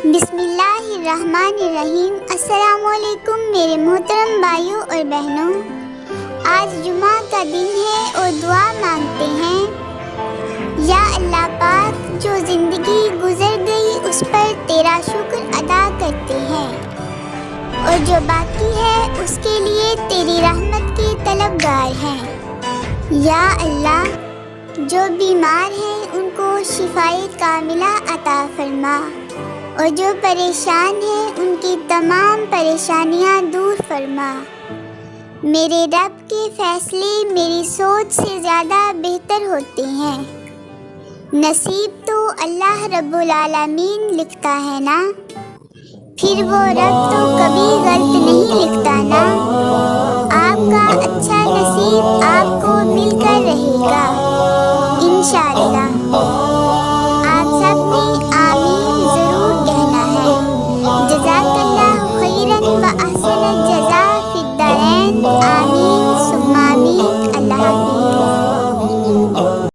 بسم اللہ الرحمن الرحیم۔ السلام علیکم میرے محترم بھائیوں اور بہنوں، آج جمعہ کا دن ہے اور دعا مانگتے ہیں۔ یا اللہ پاک، جو زندگی گزر گئی اس پر تیرا شکر ادا کرتے ہیں، اور جو باقی ہے اس کے لیے تیری رحمت کے طلبگار ہیں۔ یا اللہ، جو بیمار ہیں ان کو شفائے کاملہ عطا فرما، اور جو پریشان ہیں ان کی تمام پریشانیاں دور فرما۔ میرے رب کے فیصلے میری سوچ سے زیادہ بہتر ہوتے ہیں۔ نصیب تو اللہ رب العالمین لکھتا ہے نا، پھر وہ رب تو کبھی غلط نہیں لکھتا نا۔ آپ کا اچھا نصیب آپ کو مل کر رہے گا انشاءاللہ۔ آپ سب نے آمین ضرور کہنا ہے۔ جزاک اللہ خیراً و احسن الجزاء فی الدارین، آمین۔